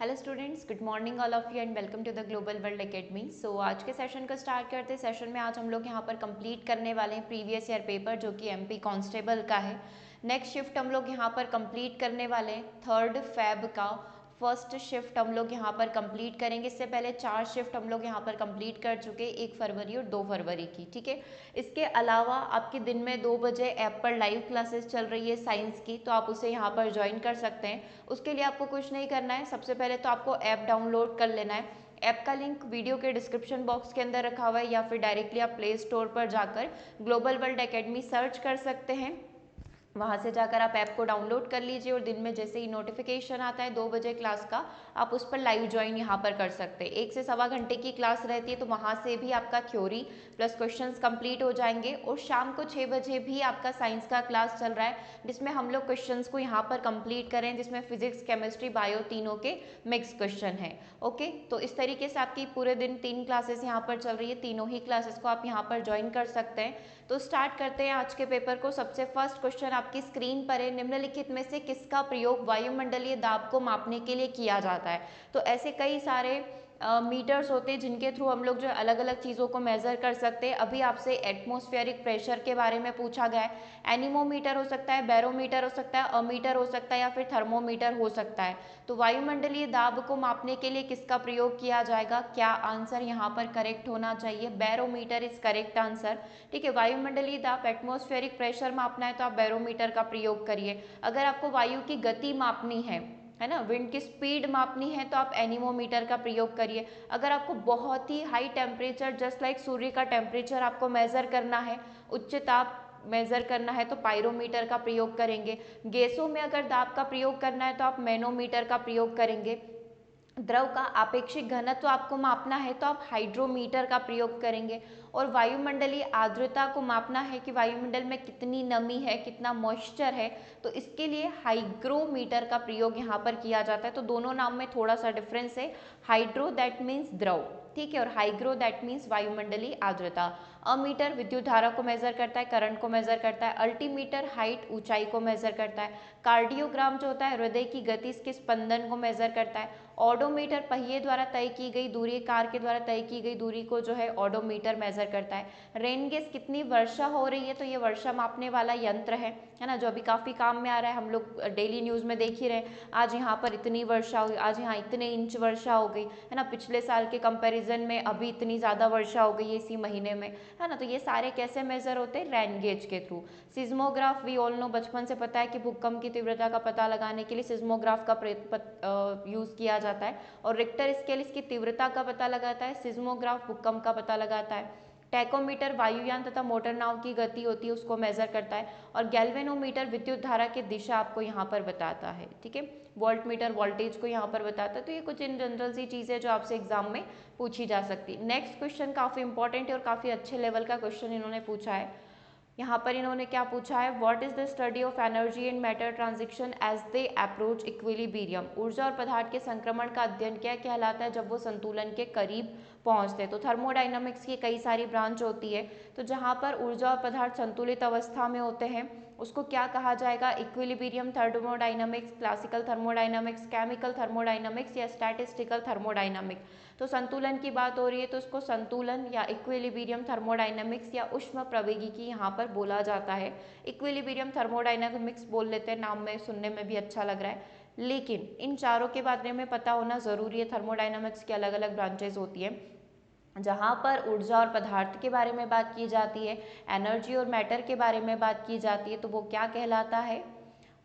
Hello students, good morning all of you and welcome to the global world academy. So आज के session को start करते हैं। Session में आज हम लोग यहाँ पर कंप्लीट करने वाले हैं प्रीवियस ईयर पेपर जो कि एमपी कांस्टेबल का है। नेक्स्ट शिफ्ट हम लोग यहाँ पर कंप्लीट करने वाले हैं 3 फेब का फर्स्ट शिफ्ट हम लोग यहाँ पर कंप्लीट करेंगे। इससे पहले 4 शिफ्ट हम लोग यहाँ पर कंप्लीट कर चुके, 1 फरवरी और 2 फरवरी की। ठीक है, इसके अलावा आपके दिन में 2 बजे ऐप पर लाइव क्लासेस चल रही है साइंस की, तो आप उसे यहाँ पर ज्वाइन कर सकते हैं। उसके लिए आपको कुछ नहीं करना है, सबसे पहले तो आपको ऐप डाउनलोड कर लेना है। ऐप का लिंक वीडियो के डिस्क्रिप्शन बॉक्स के अंदर रखा हुआ है या फिर डायरेक्टली आप प्ले स्टोर पर जाकर ग्लोबल वर्ल्ड एकेडमी सर्च कर सकते हैं। वहाँ से जाकर आप ऐप को डाउनलोड कर लीजिए और दिन में जैसे ही नोटिफिकेशन आता है 2 बजे क्लास का, आप उस पर लाइव ज्वाइन यहाँ पर कर सकते हैं। 1 से सवा घंटे की क्लास रहती है, तो वहाँ से भी आपका थ्योरी प्लस क्वेश्चंस कंप्लीट हो जाएंगे। और शाम को 6 बजे भी आपका साइंस का क्लास चल रहा है, जिसमें हम लोग क्वेश्चंस को यहाँ पर कंप्लीट करें, जिसमें फिजिक्स, केमिस्ट्री, बायो तीनों के मिक्स क्वेश्चन है। ओके, तो इस तरीके से आपकी पूरे दिन 3 क्लासेस यहाँ पर चल रही है, तीनों ही क्लासेस को आप यहाँ पर ज्वाइन कर सकते हैं। तो स्टार्ट करते हैं आज के पेपर को। सबसे फर्स्ट क्वेश्चन आपकी स्क्रीन पर है, निम्नलिखित में से किसका प्रयोग वायुमंडलीय दाब को मापने के लिए किया जाता है। तो ऐसे कई सारे मीटर्स होते हैं जिनके थ्रू हम लोग जो अलग अलग चीज़ों को मेजर कर सकते हैं। अभी आपसे एटमॉस्फेरिक प्रेशर के बारे में पूछा गया है। एनीमोमीटर हो सकता है, बैरोमीटर हो सकता है, अमीटर हो सकता है या फिर थर्मोमीटर हो सकता है। तो वायुमंडलीय दाब को मापने के लिए किसका प्रयोग किया जाएगा? क्या आंसर यहाँ पर करेक्ट होना चाहिए? Barometer is correct answer. ठीक है, वायुमंडलीय दाब एटमॉस्फेरिक प्रेशर मापना है तो आप बैरोमीटर का प्रयोग करिए। अगर आपको वायु की गति मापनी है ना, विंड की स्पीड मापनी है तो आप एनीमोमीटर का प्रयोग करिए। अगर आपको बहुत ही हाई टेम्परेचर जस्ट लाइक सूर्य का टेम्परेचर आपको मेजर करना है, उच्च ताप मेजर करना है तो पायरोमीटर का प्रयोग करेंगे। गैसों में अगर दाब का प्रयोग करना है तो आप मैनोमीटर का प्रयोग करेंगे। द्रव का आपेक्षिक घनत्व आपको मापना है तो आप हाइड्रोमीटर का प्रयोग करेंगे। और वायुमंडलीय आर्द्रता को मापना है कि वायुमंडल में कितनी नमी है, कितना मॉइस्चर है, तो इसके लिए हाइग्रोमीटर का प्रयोग यहाँ पर किया जाता है। तो दोनों नाम में थोड़ा सा डिफरेंस है। हाइड्रो दैट मीन्स द्रव, ठीक है, और हाइग्रो दैट मीन्स वायुमंडलीय आर्द्रता। अमीटर विद्युत धारा को मेजर करता है, करंट को मेजर करता है। अल्टीमीटर हाइट, ऊंचाई को मेजर करता है। कार्डियोग्राम जो होता है हृदय की गति के स्पंदन को मेजर करता है। ऑडोमीटर पहिए द्वारा तय की गई दूरी, कार के द्वारा तय की गई दूरी को जो है ऑडोमीटर मेजर करता है। रेन गेस कितनी वर्षा हो रही है, तो ये वर्षा मापने वाला यंत्र है ना, जो अभी काफी काम में आ रहा है। हम लोग डेली न्यूज में देख ही रहे हैं, आज यहाँ पर इतनी वर्षा हुई, आज यहाँ इतने इंच वर्षा हो गई है ना, पिछले साल के कंपैरिजन में अभी इतनी ज्यादा वर्षा हो गई है इसी महीने में, है ना। तो ये सारे कैसे मेजर होते हैं? रेन गेज के through. Seismograph we all know, बचपन से पता है कि भूकंप की तीव्रता का पता लगाने के लिए सिज्मोग्राफ का यूज किया जाता है। और रिक्टर स्केल इसकी तीव्रता का पता लगाता है, सिज्मोग्राफ भूकंप का पता लगाता है। टैकोमीटर वायुयान तथा मोटर नाव की गति होती है, उसको मेजर करता है। और गैल्वेनोमीटर विद्युत धारा की दिशा आपको यहाँ पर बताता है। ठीक है, वोल्टमीटर वोल्टेज को यहाँ पर बताता है। तो ये कुछ इन जनरल सी चीजें जो आपसे एग्जाम में पूछी जा सकती है। नेक्स्ट क्वेश्चन काफी इंपॉर्टेंट है और काफी अच्छे लेवल का क्वेश्चन इन्होंने पूछा है। यहाँ पर इन्होंने क्या पूछा है? What is the study of energy and matter transition as they approach equilibrium. ऊर्जा और पदार्थ के संक्रमण का अध्ययन क्या कहलाता है जब वो संतुलन के करीब पहुंचते हैं? तो थर्मोडाइनमिक्स की कई सारी ब्रांच होती है, तो जहाँ पर ऊर्जा और पदार्थ संतुलित अवस्था में होते हैं उसको क्या कहा जाएगा? Equilibrium thermodynamics, classical thermodynamics, chemical thermodynamics या स्टैटिस्टिकल थर्मोडाइनमिक्स। तो संतुलन की बात हो रही है तो उसको संतुलन या इक्विलिब्रियम थर्मोडाइनमिक्स या ऊष्म प्रवैगिकी यहाँ पर बोला जाता है। इक्विलिब्रियम थर्मोडाइनमिक्स बोल लेते हैं, नाम में सुनने में भी अच्छा लग रहा है, लेकिन इन चारों के बारे में पता होना जरूरी है। थर्मोडाइनमिक्स की अलग अलग ब्रांचेज होती है, जहाँ पर ऊर्जा और पदार्थ के बारे में बात की जाती है, एनर्जी और मैटर के बारे में बात की जाती है, तो वो क्या कहलाता है?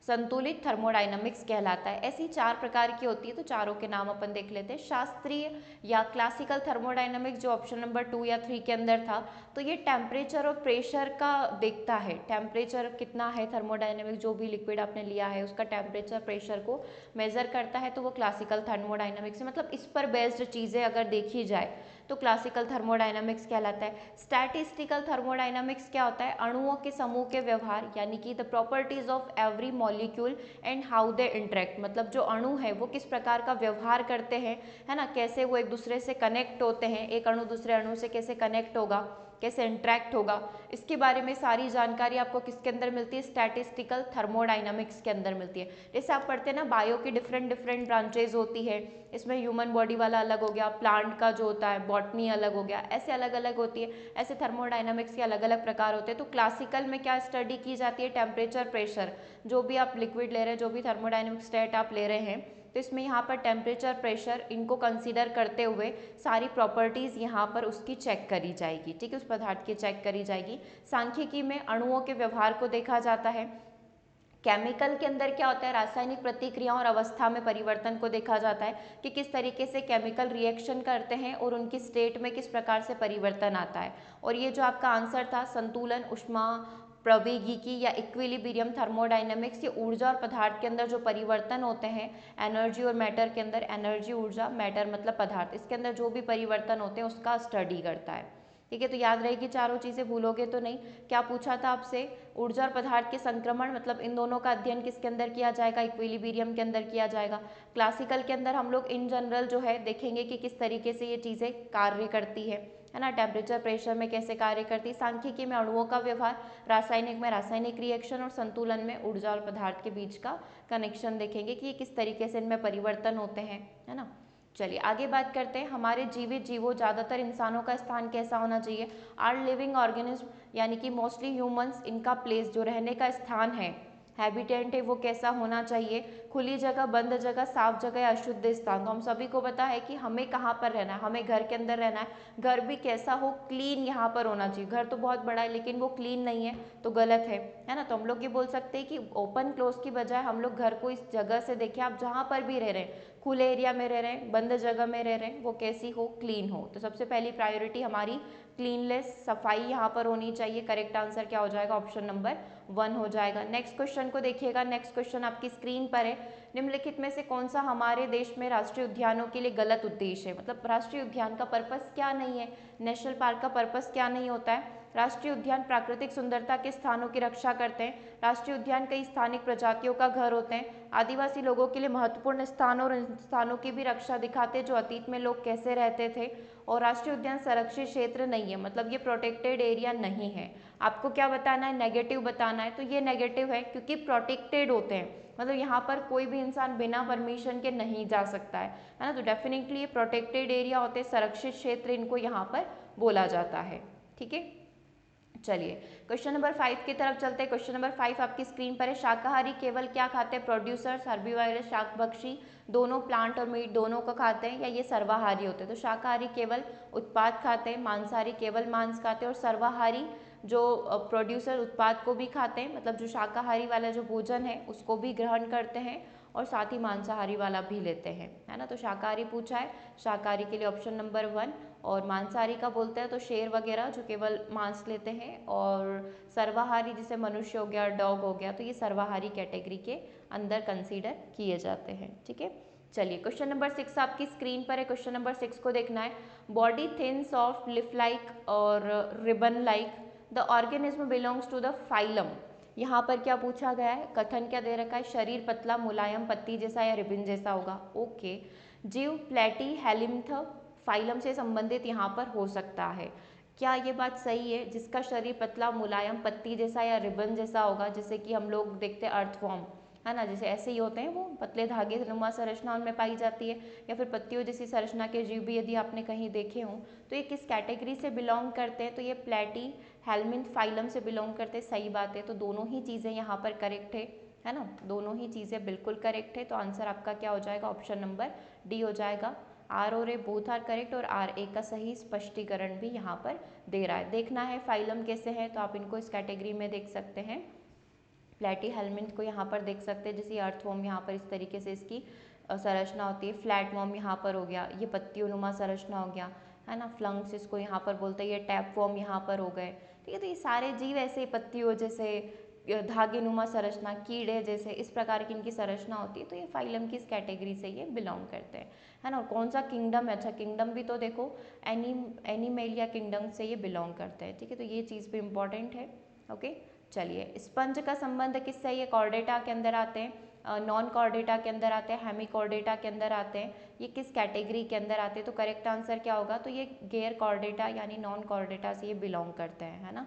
संतुलित थर्मोडाइनमिक्स कहलाता है। ऐसी 4 प्रकार की होती है, तो चारों के नाम अपन देख लेते हैं। शास्त्रीय या क्लासिकल थर्मोडाइनमिक्स जो ऑप्शन नंबर 2 या 3 के अंदर था, तो ये टेम्परेचर और प्रेशर का देखता है। टेम्परेचर कितना है, थर्मोडाइनमिक्स जो भी लिक्विड आपने लिया है उसका टेम्परेचर प्रेशर को मेजर करता है, तो वो क्लासिकल थर्मोडाइनमिक्स है। मतलब इस पर बेस्ड चीजें अगर देखी जाए तो क्लासिकल थर्मोडाइनमिक्स कहलाता है। स्टैटिस्टिकल थर्मोडाइनमिक्स क्या होता है? अणुओं के समूह के व्यवहार, यानी कि the properties of every molecule and how they interact. मतलब जो अणु है वो किस प्रकार का व्यवहार करते हैं, है ना, कैसे वो एक दूसरे से कनेक्ट होते हैं, एक अणु दूसरे अणु से कैसे कनेक्ट होगा, कैसे इंटरेक्ट होगा, इसके बारे में सारी जानकारी आपको किसके अंदर मिलती है, स्टैटिस्टिकल थर्मोडाइनमिक्स के अंदर मिलती है। जैसे आप पढ़ते हैं ना बायो की डिफरेंट डिफरेंट ब्रांचेज होती है, इसमें ह्यूमन बॉडी वाला अलग हो गया, प्लांट का जो होता है बॉटनी अलग हो गया, ऐसे अलग अलग होती है, ऐसे थर्मोडाइनमिक्स के अलग अलग प्रकार होते हैं। तो क्लासिकल में क्या स्टडी की जाती है, टेम्परेचर प्रेशर, जो भी आप लिक्विड ले रहे हैं, जो भी थर्मोडाइनमिक स्टेट आप ले रहे हैं, तो इसमें यहाँ पर टेम्परेचर प्रेशर इनको कंसीडर करते हुए सारी प्रॉपर्टीज़ यहाँ पर उसकी चेक करी जाएगी, ठीक है, उस पदार्थ की चेक करी जाएगी। सांख्यिकी में अणुओं के व्यवहार को देखा जाता है। केमिकल के अंदर क्या होता है, रासायनिक प्रतिक्रियाओं और अवस्था में परिवर्तन को देखा जाता है कि किस तरीके से केमिकल रिएक्शन करते हैं और उनकी स्टेट में किस प्रकार से परिवर्तन आता है। और ये जो आपका आंसर था संतुलन, ऊष्मा प्रवैगिकी या इक्विलिब्रियम थर्मोडायनेमिक्स, ये ऊर्जा और पदार्थ के अंदर जो परिवर्तन होते हैं, एनर्जी और मैटर के अंदर, एनर्जी ऊर्जा, मैटर मतलब पदार्थ, इसके अंदर जो भी परिवर्तन होते हैं उसका स्टडी करता है, ठीक है। तो याद रहेगी चारों चीज़ें, भूलोगे तो नहीं। क्या पूछा था आपसे, ऊर्जा और पदार्थ के संक्रमण, मतलब इन दोनों का अध्ययन किसके अंदर किया जाएगा, इक्विलिब्रियम के अंदर किया जाएगा। क्लासिकल के अंदर हम लोग इन जनरल जो है देखेंगे कि किस तरीके से ये चीज़ें कार्य करती है ना, टेम्परेचर प्रेशर में कैसे कार्य करती है, सांख्यिकी में अणुओं का व्यवहार, रासायनिक में रासायनिक रिएक्शन और संतुलन में ऊर्जा और पदार्थ के बीच का कनेक्शन देखेंगे कि ये किस तरीके से इनमें परिवर्तन होते हैं, है ना। चलिए आगे बात करते हैं, हमारे जीवित जीवों ज़्यादातर इंसानों का स्थान कैसा होना चाहिए, आर लिविंग ऑर्गेनिज्म यानी कि मोस्टली ह्यूमंस, इनका प्लेस जो रहने का स्थान है, हैबिटेंट है, वो कैसा होना चाहिए, खुली जगह, बंद जगह, साफ जगह या अशुद्ध स्थान। तो हम सभी को पता है कि हमें कहाँ पर रहना है, हमें घर के अंदर रहना है, घर भी कैसा हो, क्लीन यहाँ पर होना चाहिए। घर तो बहुत बड़ा है लेकिन वो क्लीन नहीं है तो गलत है ना। तो हम लोग ये बोल सकते हैं कि ओपन क्लोज की बजाय हम लोग घर को इस जगह से देखें, आप जहाँ पर भी रह रहे हैं, खुले एरिया में रह रहे हैं, बंद जगह में रह रहे हैं, वो कैसी हो, क्लीन हो। तो सबसे पहली प्रायोरिटी हमारी क्लीननेस, सफाई यहाँ पर होनी चाहिए। करेक्ट आंसर क्या हो जाएगा, ऑप्शन नंबर 1 हो जाएगा। नेक्स्ट क्वेश्चन को देखिएगा, नेक्स्ट क्वेश्चन आपकी स्क्रीन पर है, निम्नलिखित में से कौन सा हमारे देश में राष्ट्रीय उद्यानों के लिए गलत उद्देश्य है, मतलब राष्ट्रीय उद्यान का पर्पस क्या नहीं है, नेशनल पार्क का पर्पस क्या नहीं होता है। राष्ट्रीय उद्यान प्राकृतिक सुंदरता के स्थानों की रक्षा करते हैं, राष्ट्रीय उद्यान कई स्थानिक प्रजातियों का घर होते हैं, आदिवासी लोगों के लिए महत्वपूर्ण स्थानों और स्थानों की भी रक्षा दिखाते हैं जो अतीत में लोग कैसे रहते थे, और राष्ट्रीय उद्यान संरक्षित क्षेत्र नहीं है, मतलब ये प्रोटेक्टेड एरिया नहीं है। आपको क्या बताना है, नेगेटिव बताना है, तो ये नेगेटिव है क्योंकि प्रोटेक्टेड होते हैं, मतलब यहाँ पर कोई भी इंसान बिना परमिशन के नहीं जा सकता है ना। तो डेफिनेटली ये प्रोटेक्टेड एरिया होते हैं, संरक्षित क्षेत्र इनको यहाँ पर बोला जाता है, ठीक है। चलिए क्वेश्चन नंबर 5 की तरफ चलते हैं। क्वेश्चन नंबर 5 आपकी स्क्रीन पर है, शाकाहारी केवल क्या खाते हैं, प्रोड्यूसर्स, हर्बीवायरस, शाकभक्षी, दोनों प्लांट और मीट दोनों को खाते हैं, या ये सर्वाहारी होते हैं। तो शाकाहारी केवल उत्पाद खाते हैं, मांसाहारी केवल मांस खाते हैं, और सर्वाहारी जो प्रोड्यूसर उत्पाद को भी खाते हैं, मतलब जो शाकाहारी वाला जो भोजन है उसको भी ग्रहण करते हैं और साथ ही मांसाहारी वाला भी लेते हैं, है ना। तो शाकाहारी पूछा है, शाकाहारी के लिए ऑप्शन नंबर 1, और मांसाहारी का बोलते हैं तो शेर वगैरह जो केवल मांस लेते हैं, और सर्वाहारी जिसे मनुष्य हो गया, डॉग हो गया, तो ये सर्वाहारी कैटेगरी के अंदर कंसीडर किए जाते हैं, ठीक है। चलिए क्वेश्चन नंबर 6 आपकी स्क्रीन पर है, क्वेश्चन नंबर 6 को देखना है, body thin, soft, leaf like और ribbon like, the organism belongs to the phylum. यहाँ पर क्या पूछा गया है, कथन क्या दे रखा है, शरीर पतला, मुलायम, पत्ती जैसा या रिबन जैसा होगा, ओके। जीव प्लेटी हेलिम्थ फाइलम से संबंधित यहाँ पर हो सकता है, क्या ये बात सही है, जिसका शरीर पतला, मुलायम, पत्ती जैसा या रिबन जैसा होगा, जैसे कि हम लोग देखते हैं अर्थवॉर्म, है ना, जैसे ऐसे ही होते हैं, वो पतले धागे नुमा संरचना उनमें पाई जाती है, या फिर पत्तियों जैसी संरचना के जीव भी यदि आपने कहीं देखे हों, तो ये किस कैटेगरी से बिलोंग करते हैं, तो ये प्लेटी हेलमिंथ फाइलम से बिलोंग करते हैं, सही बात है। तो दोनों ही चीज़ें यहाँ पर करेक्ट है ना, दोनों ही चीज़ें बिल्कुल करेक्ट है। तो आंसर आपका क्या हो जाएगा, ऑप्शन नंबर डी हो जाएगा। आर और ए बोथ आर करेक्ट, और आर ए का सही स्पष्टीकरण भी यहाँ पर दे रहा है। देखना है फाइलम कैसे है, तो आप इनको इस कैटेगरी में देख सकते हैं, प्लेटी हेलमिंथ को यहाँ पर देख सकते हैं, जैसे अर्थवॉर्म यहाँ पर इस तरीके से इसकी संरचना होती है, फ्लैट वॉर्म यहाँ पर हो गया, ये पत्तियों नुमा संरचना हो गया, है ना, फ्लंक्स इसको यहाँ पर बोलते हैं, ये टैप वॉर्म यहाँ पर हो गए, ठीक है। तो ये सारे जीव ऐसे पत्तियों जैसे धागे नुमा संरचना, कीड़े जैसे, इस प्रकार की इनकी संरचना होती है, तो ये फाइलम की इस कैटेगरी से ये बिलोंग करते हैं, है ना। और कौन सा किंगडम है, अच्छा किंगडम भी तो देखो एनिमेलिया किंगडम से ये बिलोंग करते हैं, ठीक है। तो ये चीज़ भी इम्पॉर्टेंट है, ओके। चलिए स्पंज का संबंध किससे है, ये कॉर्डेटा के अंदर आते हैं, नॉन कॉर्डेटा के अंदर आते हैं, हेमिकॉर्डेटा के अंदर आते हैं, ये किस कैटेगरी के अंदर आते हैं? तो करेक्ट आंसर क्या होगा? तो ये गैर कॉर्डेटा यानी नॉन कॉर्डेटा से ये बिलोंग करते हैं, है ना।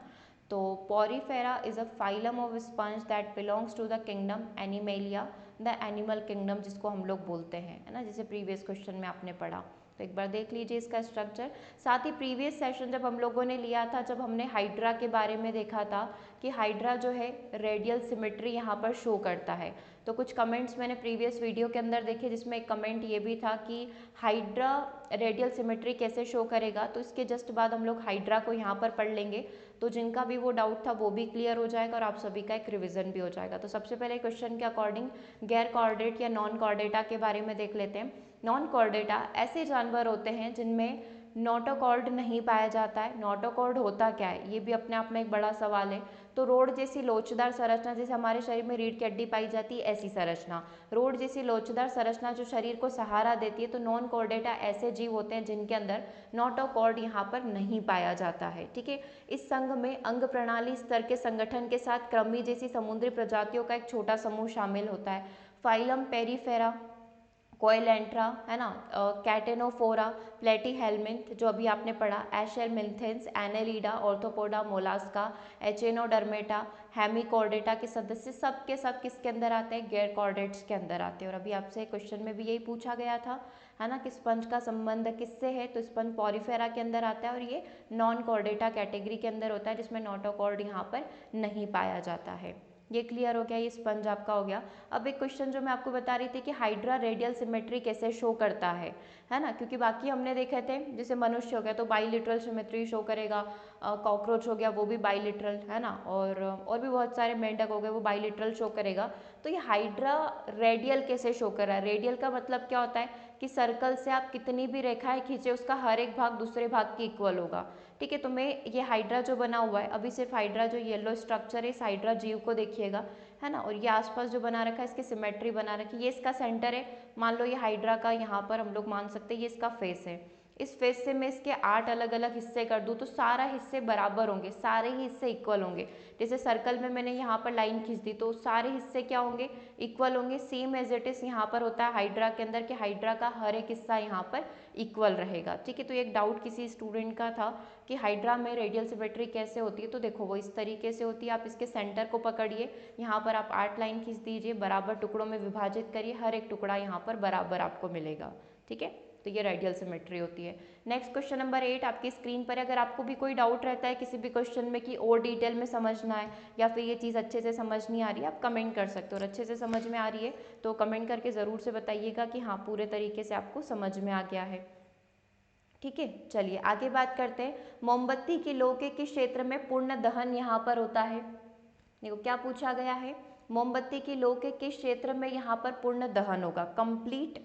तो Porifera is a phylum of sponge that belongs to the kingdom Animalia, the animal kingdom जिसको हम लोग बोलते हैं, है ना, जैसे प्रीवियस क्वेश्चन में आपने पढ़ा। तो एक बार देख लीजिए इसका स्ट्रक्चर। साथ ही प्रीवियस सेशन जब हम लोगों ने लिया था, जब हमने हाइड्रा के बारे में देखा था कि हाइड्रा जो है रेडियल सिमेट्री यहाँ पर शो करता है। तो कुछ कमेंट्स मैंने प्रीवियस वीडियो के अंदर देखे, जिसमें एक कमेंट ये भी था कि हाइड्रा रेडियल सिमेट्री कैसे शो करेगा। तो इसके जस्ट बाद हम लोग हाइड्रा को यहाँ पर पढ़ लेंगे, तो जिनका भी वो डाउट था वो भी क्लियर हो जाएगा और आप सभी का एक रिविजन भी हो जाएगा। तो सबसे पहले क्वेश्चन के अकॉर्डिंग गैर कॉर्डेट या नॉन कॉर्डेटा के बारे में देख लेते हैं। नॉन कॉर्डेटा ऐसे जानवर होते हैं जिनमें नोटोकॉर्ड नहीं पाया जाता है। नोटोकॉर्ड होता क्या है, ये भी अपने आप में एक बड़ा सवाल है। तो रोड जैसी लोचदार संरचना, जैसे हमारे शरीर में रीढ़ की हड्डी पाई जाती है ऐसी संरचना, रोड जैसी लोचदार संरचना जो शरीर को सहारा देती है। तो नॉन कॉर्डेटा ऐसे जीव होते हैं जिनके अंदर नोटोकॉर्ड यहाँ पर नहीं पाया जाता है, ठीक है। इस संघ में अंग प्रणाली स्तर के संगठन के साथ कृमि जैसी समुद्री प्रजातियों का एक छोटा समूह शामिल होता है। फाइलम पेरीफेरा, कोएलेंट्रा, है ना, कैटेनोफोरा, प्लेटीहेल्मिंथ जो अभी आपने पढ़ा, एशेलमिंथेंस, एनेलिडा, ऑर्थोपोडा, मोलास्का, एचेनोडर्मेटा, हेमिकॉर्डेटा के सदस्य सब के सब किसके अंदर आते हैं? गैर कॉर्डेट्स के अंदर आते हैं। और अभी आपसे क्वेश्चन में भी यही पूछा गया था, है ना, कि स्पंज का संबंध किससे है? तो स्पंज पॉरीफेरा के अंदर आता है और ये नॉन कॉर्डेटा कैटेगरी के अंदर होता है, जिसमें नोटोकॉर्ड यहाँ पर नहीं पाया जाता है। ये क्लियर हो गया, ये स्पंज आपका हो गया। अब एक क्वेश्चन जो मैं आपको बता रही थी कि हाइड्रा रेडियल सिमेट्री कैसे शो करता है ना, क्योंकि बाकी हमने देखे थे, जैसे मनुष्य हो गया तो बाइलिटरल सिमेट्री शो करेगा, कॉकरोच हो गया वो भी बाइलिटरल, है ना, और भी बहुत सारे मेंढक हो गए वो बाइलिटरल शो करेगा। तो ये हाइड्रा रेडियल कैसे शो कर रहा है? रेडियल का मतलब क्या होता है कि सर्कल से आप कितनी भी रेखाएं खींचे उसका हर एक भाग दूसरे भाग के इक्वल होगा, ठीक है। तो मैं ये हाइड्रा जो बना हुआ है, अभी सिर्फ हाइड्रा जो येलो स्ट्रक्चर है इस हाइड्रा जीव को देखिएगा, है ना, और ये आसपास जो बना रखा है इसकी सिमेट्री बना रखी है, ये इसका सेंटर है। मान लो ये हाइड्रा का यहाँ पर हम लोग मान सकते हैं ये इसका फेस है। इस फेस से मैं इसके 8 अलग अलग हिस्से कर दूँ तो सारा हिस्से बराबर होंगे, सारे ही हिस्से इक्वल होंगे। जैसे सर्कल में मैंने यहाँ पर लाइन खींच दी तो सारे हिस्से क्या होंगे? इक्वल होंगे। सेम एज इट इज यहाँ पर होता है हाइड्रा के अंदर कि हाइड्रा का हर एक हिस्सा यहाँ पर इक्वल रहेगा, ठीक है। तो एक डाउट किसी स्टूडेंट का था कि हाइड्रा में रेडियल सिमेट्री कैसे होती है, तो देखो वो इस तरीके से होती है। आप इसके सेंटर को पकड़िए, यहाँ पर आप 8 लाइन खींच दीजिए, बराबर टुकड़ों में विभाजित करिए, हर एक टुकड़ा यहाँ पर बराबर आपको मिलेगा, ठीक है। तो ये रेडियल सिमेट्री होती है। नेक्स्ट क्वेश्चन नंबर 8 आपकी स्क्रीन पर है। अगर आपको भी कोई डाउट रहता है किसी भी क्वेश्चन में कि और डिटेल में समझना है या फिर ये चीज़ अच्छे से समझ नहीं आ रही है, आप कमेंट कर सकते हो। और अच्छे से समझ में आ रही है तो कमेंट करके ज़रूर से बताइएगा कि हाँ पूरे तरीके से आपको समझ में आ गया है, ठीक है। चलिए आगे बात करते हैं। मोमबत्ती की लौ के किस क्षेत्र में पूर्ण दहन यहाँ पर होता है? देखो क्या पूछा गया है, मोमबत्ती की लौ के किस क्षेत्र में यहाँ पर पूर्ण दहन होगा? कंप्लीट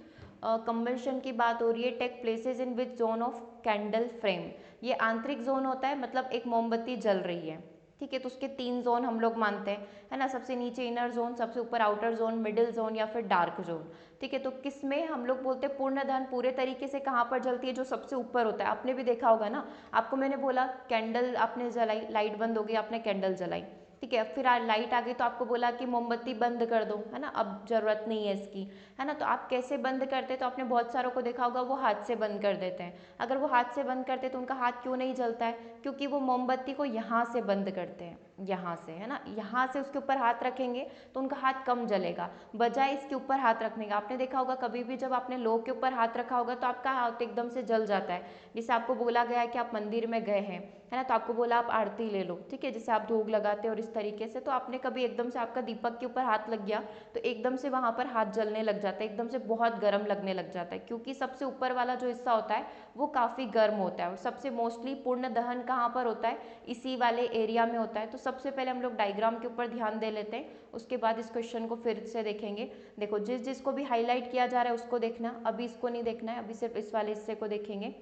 कंबशन की बात हो रही है। Take places in which zone of candle frame, ये आंतरिक जोन होता है, मतलब एक मोमबत्ती जल रही है, ठीक है। तो उसके 3 जोन हम लोग मानते हैं, है ना, सबसे नीचे इनर जोन, सबसे ऊपर आउटर जोन, मिडिल जोन या फिर डार्क जोन, ठीक है। तो किस में हम लोग बोलते हैं पूर्ण दहन पूरे तरीके से कहाँ पर जलती है? जो सबसे ऊपर होता है। आपने भी देखा होगा ना, आपको मैंने बोला कैंडल आपने जलाई, लाइट बंद हो गई, आपने कैंडल जलाई, ठीक है, फिर लाइट आ गई तो आपको बोला कि मोमबत्ती बंद कर दो, है ना, अब जरूरत नहीं है इसकी, है ना। तो आप कैसे बंद करते हैं? तो आपने बहुत सारों को देखा होगा वो हाथ से बंद कर देते हैं। अगर वो हाथ से बंद करते तो उनका हाथ क्यों नहीं जलता है? क्योंकि वो मोमबत्ती को यहाँ से बंद करते हैं, यहाँ से, है ना, यहाँ से उसके ऊपर हाथ रखेंगे तो उनका हाथ कम जलेगा, बजाय इसके ऊपर हाथ रखने का। आपने देखा होगा कभी भी जब आपने लो के ऊपर हाथ रखा होगा तो आपका हाथ एकदम से जल जाता है। जैसे आपको बोला गया है कि आप मंदिर में गए हैं, है ना, तो आपको बोला आप आरती ले लो, ठीक है, जैसे आप धूप लगाते हो और इस तरीके से, तो आपने कभी एकदम से आपका दीपक के ऊपर हाथ लग गया तो एकदम से वहाँ पर हाथ जलने लग जाता है, एकदम से बहुत गर्म लगने लग जाता है, क्योंकि सबसे ऊपर वाला जो हिस्सा होता है वो काफ़ी गर्म होता है। और सबसे मोस्टली पूर्ण दहन कहाँ पर होता है? इसी वाले एरिया में होता है। तो सबसे पहले हम लोग डायग्राम के ऊपर ध्यान दे लेते हैं, उसके बाद इस क्वेश्चन को फिर से देखेंगे। देखो जिस जिसको भी हाईलाइट किया जा रहा है उसको देखना, अभी इसको नहीं देखना है, अभी सिर्फ इस वाले हिस्से को देखेंगे।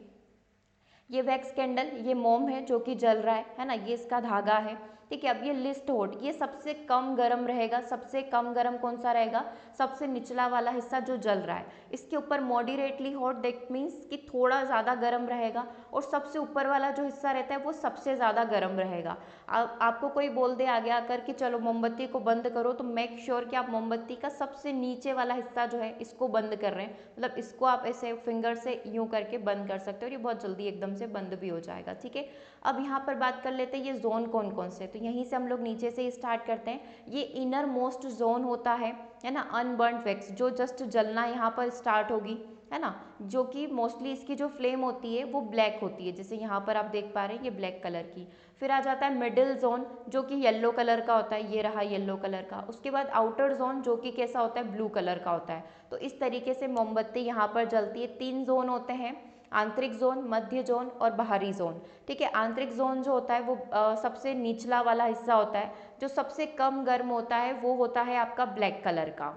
ये वैक्स कैंडल, ये मोम है जो कि जल रहा है ना, ये इसका धागा है, ठीक है। अब ये लिस्ट होट, ये सबसे कम गर्म रहेगा। सबसे कम गर्म कौन सा रहेगा? सबसे निचला वाला हिस्सा जो जल रहा है। इसके ऊपर मॉडरेटली हॉट, दैट मीन्स कि थोड़ा ज़्यादा गर्म रहेगा, और सबसे ऊपर वाला जो हिस्सा रहता है वो सबसे ज़्यादा गर्म रहेगा। आपको कोई बोल दे आगे आकर कि चलो मोमबत्ती को बंद करो, तो मेक श्योर कि आप मोमबत्ती का सबसे नीचे वाला हिस्सा जो है इसको बंद कर रहे हैं, मतलब इसको आप ऐसे फिंगर से यूं करके बंद कर सकते हो और ये बहुत जल्दी एकदम से बंद भी हो जाएगा। ठीक है, अब यहाँ पर बात कर लेते हैं ये जोन कौन कौन से, तो यहीं से हम लोग नीचे से स्टार्ट करते हैं। ये इनर मोस्ट जोन होता है ना, अनबर्न्ड वैक्स, जो जस्ट जलना यहाँ पर स्टार्ट होगी, है ना, जो कि मोस्टली इसकी जो फ्लेम होती है वो ब्लैक होती है, जैसे यहाँ पर आप देख पा रहे हैं ये ब्लैक कलर की। फिर आ जाता है मिडिल जोन जो कि येलो कलर का होता है, ये रहा येलो कलर का। उसके बाद आउटर जोन जो कि कैसा होता है, ब्लू कलर का होता है। तो इस तरीके से मोमबत्ती यहाँ पर जलती है। 3 जोन होते हैं, आंतरिक जोन, मध्य जोन और बाहरी जोन। ठीक है, आंतरिक जोन जो होता है वो सबसे निचला वाला हिस्सा होता है, जो सबसे कम गर्म होता है वो होता है आपका ब्लैक कलर का।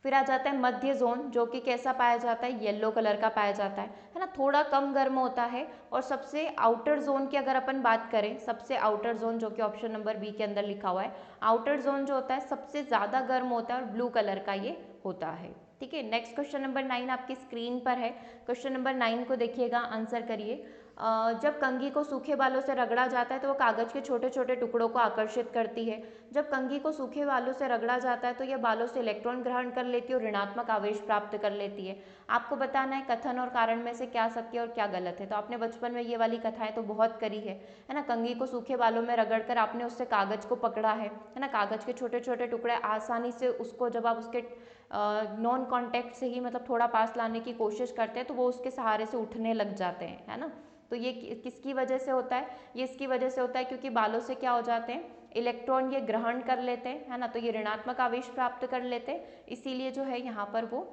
फिर आ जाता है मध्य जोन जो कि कैसा पाया जाता है, येलो कलर का पाया जाता है ना, थोड़ा कम गर्म होता है। और सबसे आउटर जोन की अगर अपन बात करें, सबसे आउटर जोन जो कि ऑप्शन नंबर बी के अंदर लिखा हुआ है, आउटर जोन जो होता है सबसे ज़्यादा गर्म होता है और ब्लू कलर का ये होता है। ठीक है, नेक्स्ट क्वेश्चन नंबर 9 आपकी स्क्रीन पर है। क्वेश्चन नंबर 9 को देखिएगा, आंसर करिए। जब कंघी को सूखे बालों से रगड़ा जाता है तो वो कागज के छोटे छोटे टुकड़ों को आकर्षित करती है। जब कंघी को सूखे बालों से रगड़ा जाता है तो यह बालों से इलेक्ट्रॉन ग्रहण कर लेती है और ऋणात्मक आवेश प्राप्त कर लेती है। आपको बताना है कथन और कारण में से क्या सत्य और क्या गलत है। तो आपने बचपन में ये वाली कथाएं तो बहुत करी है ना, कंघी को सूखे बालों में रगड़ कर आपने उससे कागज को पकड़ा है ना, कागज के छोटे छोटे टुकड़े आसानी से उसको जब आप उसके नॉन कांटेक्ट से ही मतलब थोड़ा पास लाने की कोशिश करते हैं तो वो उसके सहारे से उठने लग जाते हैं, है ना। तो ये किसकी वजह से होता है, ये इसकी वजह से होता है क्योंकि बालों से क्या हो जाते हैं, इलेक्ट्रॉन ये ग्रहण कर लेते हैं, है ना, तो ये ऋणात्मक आवेश प्राप्त कर लेते हैं। इसीलिए जो है यहाँ पर वो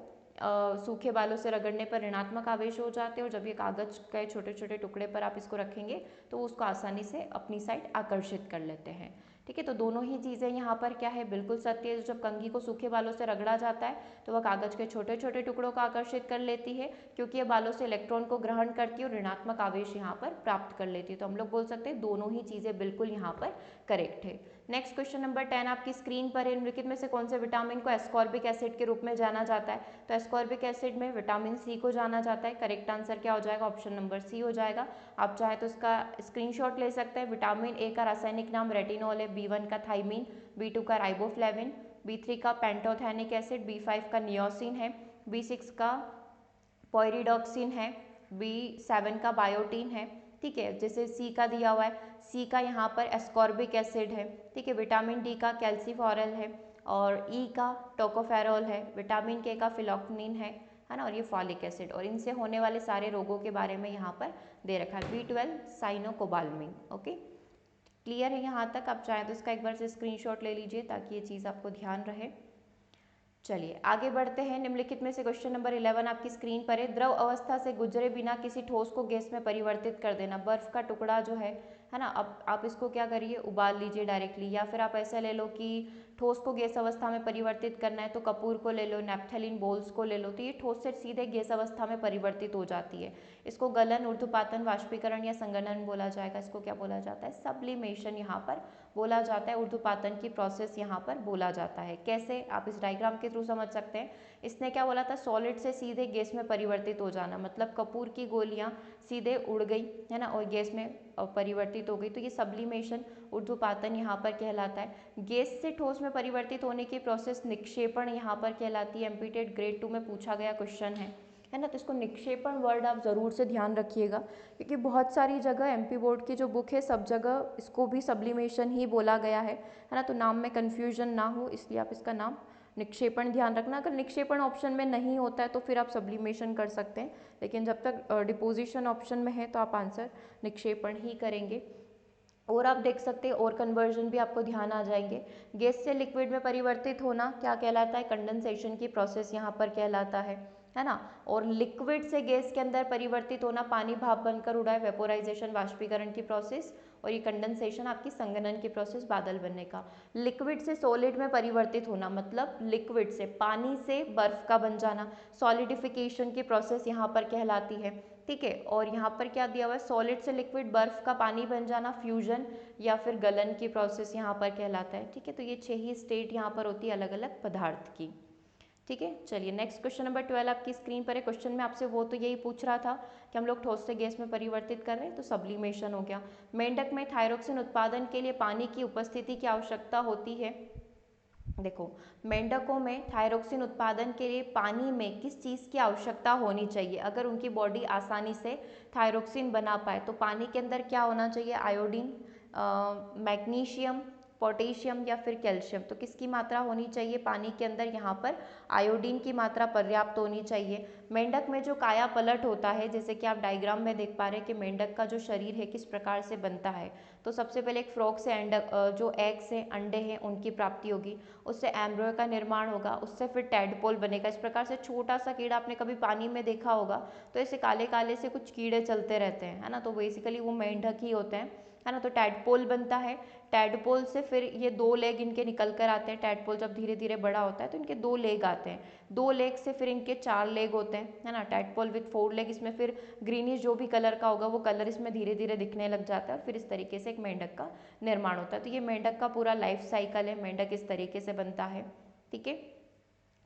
सूखे बालों से रगड़ने पर ऋणात्मक आवेश हो जाते हैं, और जब ये कागज के छोटे छोटे टुकड़े पर आप इसको रखेंगे तो उसको आसानी से अपनी साइड आकर्षित कर लेते हैं। ठीक है, तो दोनों ही चीज़ें यहाँ पर क्या है, बिल्कुल सत्य है। जब कंघी को सूखे बालों से रगड़ा जाता है तो वह कागज के छोटे छोटे टुकड़ों को आकर्षित कर लेती है, क्योंकि यह बालों से इलेक्ट्रॉन को ग्रहण करती है और ऋणात्मक आवेश यहाँ पर प्राप्त कर लेती है। तो हम लोग बोल सकते हैं दोनों ही चीज़ें बिल्कुल यहाँ पर करेक्ट है। नेक्स्ट क्वेश्चन नंबर 10 आपकी स्क्रीन पर है। निम्नलिखित में से कौन से विटामिन को एस्कॉर्बिक एसिड के रूप में जाना जाता है। तो एस्कॉर्बिक एसिड में विटामिन सी को जाना जाता है। करेक्ट आंसर क्या हो जाएगा, ऑप्शन नंबर सी हो जाएगा। आप चाहे तो इसका स्क्रीनशॉट ले सकते हैं। विटामिन ए का रासायनिक नाम रेटिनॉल है, B1 का थाइमिन, B2 का राइबोफ्लेविन, B3 का पेंटोथेनिक एसिड, B5 का नियोसिन है, B6 का पोइरिडॉक्सिन है, B7 का बायोटीन है। ठीक है, जैसे सी का दिया हुआ है, सी का यहाँ पर एस्कॉर्बिक एसिड है। ठीक है, विटामिन डी का कैल्सीफॉरल है, और ई का टोकोफेरॉल है, विटामिन के का फिलॉक्निन है ना, और ये फॉलिक एसिड, और इनसे होने वाले सारे रोगों के बारे में यहाँ पर दे रखा है। B12 cyanocobalamin. ओके, क्लियर है यहाँ तक। आप चाहें तो इसका एक बार से स्क्रीनशॉट ले लीजिए ताकि ये चीज़ आपको ध्यान रहे। चलिए आगे बढ़ते हैं। निम्नलिखित में से क्वेश्चन नंबर 11 आपकी स्क्रीन पर है। द्रव अवस्था से गुजरे बिना किसी ठोस को गैस में परिवर्तित कर देना। बर्फ का टुकड़ा जो है ना, अब आप इसको क्या करिए, उबाल लीजिए डायरेक्टली, या फिर आप ऐसा ले लो कि ठोस को गैस अवस्था में परिवर्तित करना है तो कपूर को ले लो, नैप्थेलिन बोल्स को ले लो, तो ये ठोस से सीधे गैस अवस्था में परिवर्तित हो जाती है। इसको गलन, ऊर्ध्वपातन, वाष्पीकरण या संघनन बोला जाएगा। इसको क्या बोला जाता है, सब्लिमेशन यहाँ पर बोला जाता है। ऊर्ध्वपातन की प्रोसेस यहाँ पर बोला जाता है। कैसे, आप इस डायग्राम के थ्रू समझ सकते हैं। इसने क्या बोला था, सॉलिड से सीधे गैस में परिवर्तित हो जाना, मतलब कपूर की गोलियां सीधे उड़ गई, है ना, और गैस में परिवर्तित हो गई, तो ये सब्लिमेशन, ऊर्ध्वपातन यहाँ पर कहलाता है। गैस से ठोस में परिवर्तित होने की प्रोसेस निक्षेपण यहाँ पर कहलाती है। एमपीटेड ग्रेड 2 में पूछा गया क्वेश्चन है ना, तो इसको निक्षेपण वर्ड आप ज़रूर से ध्यान रखिएगा, क्योंकि बहुत सारी जगह एमपी बोर्ड की जो बुक है सब जगह इसको भी सब्लिमेशन ही बोला गया है ना, तो नाम में कन्फ्यूजन ना हो इसलिए आप इसका नाम निक्षेपण ध्यान रखना। अगर निक्षेपण ऑप्शन में नहीं होता है तो फिर आप सब्लिमेशन कर सकते हैं, लेकिन जब तक डिपोजिशन ऑप्शन में है तो आप आंसर निक्षेपण ही करेंगे। और आप देख सकते हैं और कन्वर्जन भी आपको ध्यान आ जाएंगे। गैस से लिक्विड में परिवर्तित होना क्या कहलाता है, कंडेंसेशन की प्रोसेस यहाँ पर कहलाता है ना। और लिक्विड से गैस के अंदर परिवर्तित होना, पानी भाप बनकर उड़ा है, वेपोराइजेशन, वाष्पीकरण की प्रोसेस, और ये कंडेंसेशन आपकी संघनन की प्रोसेस, बादल बनने का। लिक्विड से सॉलिड में परिवर्तित होना मतलब लिक्विड से पानी से बर्फ का बन जाना, सॉलिडिफिकेशन की प्रोसेस यहाँ पर कहलाती है। ठीक है, और यहाँ पर क्या दिया हुआ है, सॉलिड से लिक्विड बर्फ का पानी बन जाना, फ्यूजन या फिर गलन की प्रोसेस यहाँ पर कहलाता है। ठीक है, तो ये 6 ही स्टेट यहाँ पर होती है अलग अलग पदार्थ की। ठीक है, चलिए नेक्स्ट क्वेश्चन नंबर 12 आपकी स्क्रीन पर है। क्वेश्चन में आपसे वो तो यही पूछ रहा था कि हम लोग ठोस से गैस में परिवर्तित कर रहे हैं, तो सब्लिमेशन हो गया। मेंढक में थायरोक्सिन उत्पादन के लिए पानी की उपस्थिति की आवश्यकता होती है। देखो, मेंढकों में थायरोक्सिन उत्पादन के लिए पानी में किस चीज़ की आवश्यकता होनी चाहिए? अगर उनकी बॉडी आसानी से थायरोक्सिन बना पाए तो पानी के अंदर क्या होना चाहिए? आयोडीन, मैग्नीशियम, पोटेशियम या फिर कैल्शियम। तो किसकी मात्रा होनी चाहिए पानी के अंदर? यहाँ पर आयोडीन की मात्रा पर्याप्त होनी चाहिए। मेंढक में जो काया पलट होता है, जैसे कि आप डायग्राम में देख पा रहे हैं कि मेंढक का जो शरीर है किस प्रकार से बनता है। तो सबसे पहले एक फ्रॉग से जो एग से अंडे हैं उनकी प्राप्ति होगी, उससे एम्ब्रियो का निर्माण होगा, उससे फिर टैडपोल बनेगा। इस प्रकार से छोटा सा कीड़ा आपने कभी पानी में देखा होगा, तो ऐसे काले काले से कुछ कीड़े चलते रहते हैं, है ना, तो बेसिकली वो मेंढक ही होते हैं, है ना। तो टैडपोल बनता है, टैडपोल से फिर ये 2 लेग इनके निकल कर आते हैं। टैडपोल जब धीरे धीरे बड़ा होता है तो इनके 2 लेग आते हैं, 2 लेग से फिर इनके 4 लेग होते हैं, है ना। टैडपोल विथ 4 लेग, इसमें फिर ग्रीनिश जो भी कलर का होगा वो कलर इसमें धीरे धीरे दिखने लग जाता है और फिर इस तरीके से एक मेंढक का निर्माण होता है। तो ये मेंढक का पूरा लाइफ साइकिल है, मेंढक इस तरीके से बनता है, ठीक है।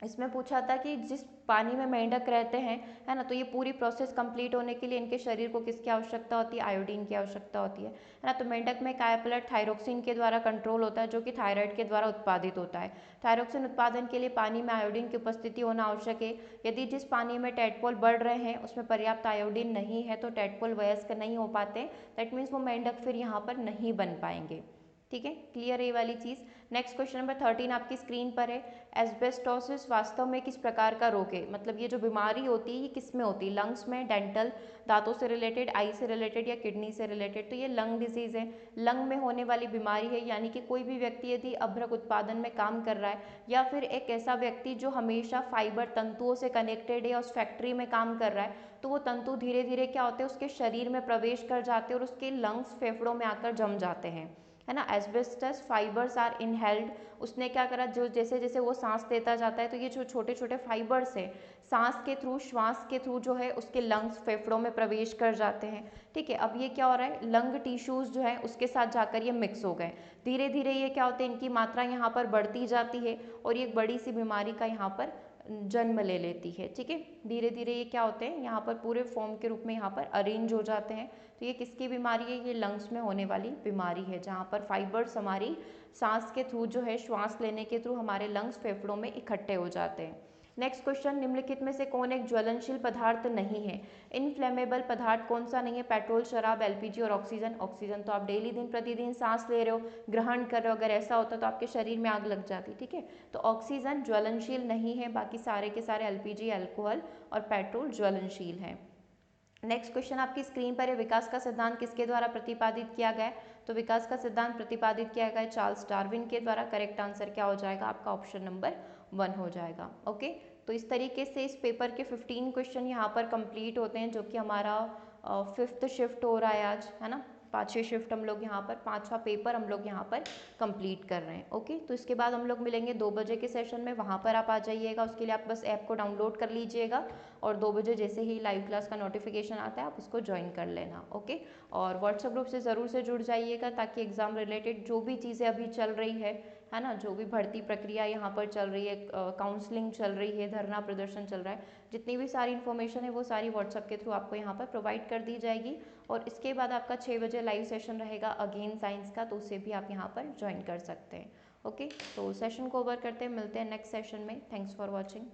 इसमें पूछा था कि जिस पानी में मेंढक रहते हैं, है ना, तो ये पूरी प्रोसेस कंप्लीट होने के लिए इनके शरीर को किसकी आवश्यकता होती है? आयोडीन की आवश्यकता होती है ना। तो मेंढक में कायापलट थायरोक्सिन के द्वारा कंट्रोल होता है, जो कि थायराइड के द्वारा उत्पादित होता है। थायरोक्सिन उत्पादन के लिए पानी में आयोडीन की उपस्थिति होना आवश्यक है। यदि जिस पानी में टैडपोल बढ़ रहे हैं उसमें पर्याप्त आयोडीन नहीं है तो टैडपोल वयस्क नहीं हो पाते, दैट मीन्स वो मेंढक फिर यहाँ पर नहीं बन पाएंगे, ठीक है। क्लियर है ये वाली चीज़। नेक्स्ट क्वेश्चन नंबर 13 आपकी स्क्रीन पर है। एस्बेस्टोसिस वास्तव में किस प्रकार का रोग है? मतलब ये जो बीमारी होती है ये किस में होती है? लंग्स में, डेंटल, दांतों से रिलेटेड, आई से रिलेटेड या किडनी से रिलेटेड? तो ये लंग डिजीज है, लंग में होने वाली बीमारी है। यानी कि कोई भी व्यक्ति यदि अभ्रक उत्पादन में काम कर रहा है या फिर एक ऐसा व्यक्ति जो हमेशा फाइबर तंतुओं से कनेक्टेड है, उस फैक्ट्री में काम कर रहा है, तो वो तंतु धीरे धीरे क्या होते हैं, उसके शरीर में प्रवेश कर जाते हैं और उसके लंग्स, फेफड़ों में आकर जम जाते हैं, है ना। एस्बेस्टस फाइबर्स आर इनहेल्ड, उसने क्या करा, जो जैसे जैसे वो सांस लेता जाता है तो ये जो छोटे छोटे फाइबर्स है सांस के थ्रू, श्वास के थ्रू जो है उसके लंग्स, फेफड़ों में प्रवेश कर जाते हैं, ठीक है। अब ये क्या हो रहा है, लंग टिश्यूज जो है उसके साथ जाकर ये मिक्स हो गए, धीरे धीरे ये क्या होते हैं, इनकी मात्रा यहाँ पर बढ़ती जाती है और ये एक बड़ी सी बीमारी का यहाँ पर जन्म ले लेती है, ठीक है। धीरे धीरे ये क्या होते हैं, यहाँ पर पूरे फॉर्म के रूप में यहाँ पर अरेंज हो जाते हैं। तो ये किसकी बीमारी है? ये लंग्स में होने वाली बीमारी है, जहाँ पर फाइबर्स हमारी सांस के थ्रू जो है, श्वास लेने के थ्रू हमारे लंग्स, फेफड़ों में इकट्ठे हो जाते हैं। नेक्स्ट क्वेश्चन, निम्नलिखित में से कौन एक ज्वलनशील पदार्थ नहीं है? इनफ्लेमेबल पदार्थ कौन सा नहीं है? पेट्रोल, शराब, एलपीजी और ऑक्सीजन। ऑक्सीजन तो आप डेली दिन प्रतिदिन सांस ले रहे हो, ग्रहण कर रहे हो, अगर ऐसा होता तो आपके शरीर में आग लग जाती, ठीक है। तो ऑक्सीजन ज्वलनशील नहीं है, बाकी सारे के सारे एलपीजी, अल्कोहल और पेट्रोल ज्वलनशील है। नेक्स्ट क्वेश्चन आपकी स्क्रीन पर है। विकास का सिद्धांत किसके द्वारा प्रतिपादित किया गया है? तो विकास का सिद्धांत प्रतिपादित किया गया है चार्ल्स डार्विन के द्वारा। करेक्ट आंसर क्या हो जाएगा आपका? ऑप्शन नंबर 1 हो जाएगा। ओके, तो इस तरीके से इस पेपर के 15 क्वेश्चन यहाँ पर कंप्लीट होते हैं, जो कि हमारा 5th शिफ्ट हो रहा है आज, है ना। 5वीं शिफ्ट हम लोग यहाँ पर, 5वां पेपर हम लोग यहाँ पर कंप्लीट कर रहे हैं। ओके, तो इसके बाद हम लोग मिलेंगे 2 बजे के सेशन में, वहाँ पर आप आ जाइएगा। उसके लिए आप बस ऐप को डाउनलोड कर लीजिएगा और 2 बजे जैसे ही लाइव क्लास का नोटिफिकेशन आता है आप उसको ज्वाइन कर लेना। ओके, और व्हाट्सएप ग्रुप से ज़रूर से जुड़ जाइएगा, ताकि एग्ज़ाम रिलेटेड जो भी चीज़ें अभी चल रही है ना, जो भी भर्ती प्रक्रिया यहाँ पर चल रही है, काउंसलिंग चल रही है, धरना प्रदर्शन चल रहा है, जितनी भी सारी इन्फॉर्मेशन है वो सारी व्हाट्सएप के थ्रू आपको यहाँ पर प्रोवाइड कर दी जाएगी। और इसके बाद आपका 6 बजे लाइव सेशन रहेगा अगेन साइंस का, तो उसे भी आप यहाँ पर ज्वाइन कर सकते हैं। ओके, तो सेशन को ओवर करते हैं, मिलते हैं नेक्स्ट सेशन में। Thanks for watching.